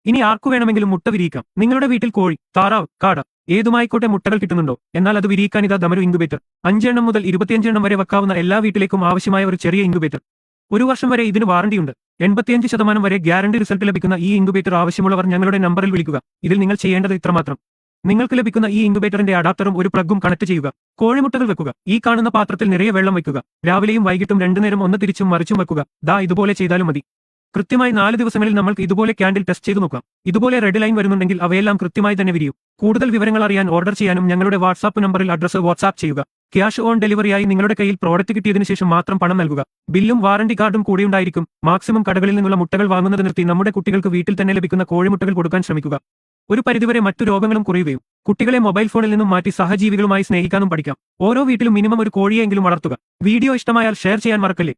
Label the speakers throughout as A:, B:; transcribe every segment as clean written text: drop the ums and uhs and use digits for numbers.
A: ഇനി ആർക്കു വേണമെങ്കിലും മുട്ട വിരിയിക്കാം. നിങ്ങളുടെ വീട്ടിൽ കോഴി, താറാവ്, കാട ഏതുമായിക്കോട്ടെ മുട്ടകൾ കിട്ടുന്നുണ്ടോ? എന്നാൽ അത് വിരിയിക്കാൻ ഇതാ ദമരു ഇൻക്യുബേറ്റർ. 5 എണ്ണം മുതൽ 25 എണ്ണം വരെ വെക്കാവുന്ന എല്ലാ വീട്ടിലേക്കും ആവശ്യമായ ഒരു ചെറിയ ഇൻക്യുബേറ്റർ. 1 വർഷം വരെ ഇതിന് വാറണ്ടിയുണ്ട്. 85% വരെ ഗ്യാരണ്ടി റിസൾട്ട് ലഭിക്കുന്ന ഈ ഇൻക്യുബേറ്റർ ആവശ്യമുള്ളവർ ഞങ്ങളുടെ നമ്പറിൽ വിളിക്കുക. ഇതിൽ നിങ്ങൾ ചെയ്യേണ്ടത് ഇത്രമാത്രം. നിങ്ങൾക്ക് ലഭിക്കുന്ന ഈ ഇൻക്യുബേറ്ററിന്റെ അഡാപ്റ്ററും ഒരു പ്ലഗും കണക്ട് ചെയ്യുക. കോഴിമുട്ടകൾ വെക്കുക. ഈ കാണുന്ന പാത്രത്തിൽ നിറയെ വെള്ളം വയ്ക്കുക. രാവിലെയും വൈകിട്ടും 2 നേരം ഒന്ന് തിരിച്ചും മറിച്ചും വെക്കുക. ദാ ഇതുപോലെ ചെയ്താലും മതി. കൃത്യമായി 4 ദിവസങ്ങളിൽ നമ്മൾക്ക് ഇതുപോലെ ക്യാൻഡിൽ ടെസ്റ്റ് ചെയ്തു നോക്കാം. ഇതുപോലെ റെഡ് ലൈൻ വരുന്നുണ്ടെങ്കിൽ അവയെല്ലാം കൃത്യമായി തന്നെ വിരിയും. കൂടുതൽ വിവരങ്ങൾ അറിയാൻ ഓർഡർ ചെയ്യാനും ഞങ്ങളുടെ വാട്സാപ്പ് നമ്പറിൽ അഡ്രസ് വാട്സാപ്പ് ചെയ്യുക. ക്യാഷ് ഓൺ ഡെലിവറിയായി നിങ്ങളുടെ കയ്യിൽ പ്രോഡക്റ്റ് കിട്ടിയതിനു ശേഷം മാത്രം പണം നൽകുക. ബില്ലും വാറണ്ടി കാർഡും കൂടിയുണ്ടായിരിക്കും. മാക്സിമം കടകളിൽ നിന്നുള്ള മുട്ടകൾ വാങ്ങുന്നത് നിർത്തി നമ്മുടെ കുട്ടികൾക്ക് വീട്ടിൽ തന്നെ ലഭിക്കുന്ന കോഴിമുട്ടകൾ കൊടുക്കാൻ ശ്രമിക്കുക. ഒരു പരിധിവരെ മറ്റു രോഗങ്ങളും കുറയുകയും കുട്ടികളെ മൊബൈൽ ഫോണിൽ നിന്നും മാറ്റി സഹജീവികളുമായി സ്നേഹിക്കാനും പഠിക്കാം. ഓരോ വീട്ടിലും മിനിമം ഒരു കോഴിയെങ്കിലും വളർത്തുക. വീഡിയോ ഇഷ്ടമായാൽ ഷെയർ ചെയ്യാൻ മറക്കല്ലേ.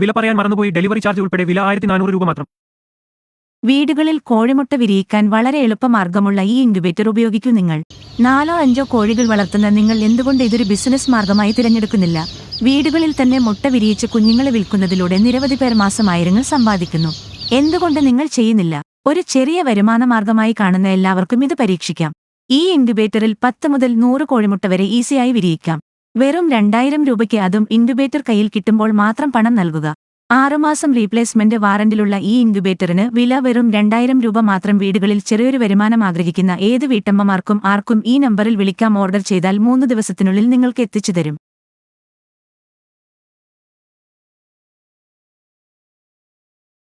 A: വില പറയാൻ മറന്നുപോയി. ഡെലിവറി ചാർജ് ഉൾപ്പെടെ വില 1400 രൂപ മാത്രം.
B: വീടുകളിൽ കോഴിമുട്ട വിരിയിക്കാൻ വളരെ എളുപ്പമാർഗമുള്ള ഈ ഇൻക്യുബേറ്റർ ഉപയോഗിക്കൂ. നിങ്ങൾ 4-5 കോഴികൾ വളർത്തുന്ന നിങ്ങൾ എന്തുകൊണ്ട് ഇതൊരു ബിസിനസ് മാർഗമായി തിരഞ്ഞെടുക്കുന്നില്ല? വീടുകളിൽ തന്നെ മുട്ട വിരിയിച്ച് കുഞ്ഞുങ്ങളെ വിൽക്കുന്നതിലൂടെ നിരവധി പേർ മാസം ആയിരങ്ങൾ സമ്പാദിക്കുന്നു. എന്തുകൊണ്ട് നിങ്ങൾ ചെയ്യുന്നില്ല? ഒരു ചെറിയ വരുമാന മാർഗമായി കാണുന്ന എല്ലാവർക്കും ഇത് പരീക്ഷിക്കാം. ഈ ഇൻക്യുബേറ്ററിൽ 10 മുതൽ 100 കോഴിമുട്ട വരെ ഈസിയായി വിരിയിക്കാം. വെറും 2000 രൂപയ്ക്ക്, അതും ഇൻക്യുബേറ്റർ കയ്യിൽ കിട്ടുമ്പോൾ മാത്രം പണം നൽകുക. 6 മാസം റീപ്ലേസ്മെന്റ് വാറന്റിലുള്ള ഈ ഇൻക്യുബേറ്ററിന് വില വെറും 2000 രൂപ മാത്രം. വീടുകളിൽ ചെറിയൊരു വരുമാനം ആഗ്രഹിക്കുന്ന ഏത് വീട്ടമ്മമാർക്കും ആർക്കും ഈ നമ്പറിൽ വിളിക്കാം. ഓർഡർ ചെയ്താൽ 3 ദിവസത്തിനുള്ളിൽ നിങ്ങൾക്ക് എത്തിച്ചു തരും.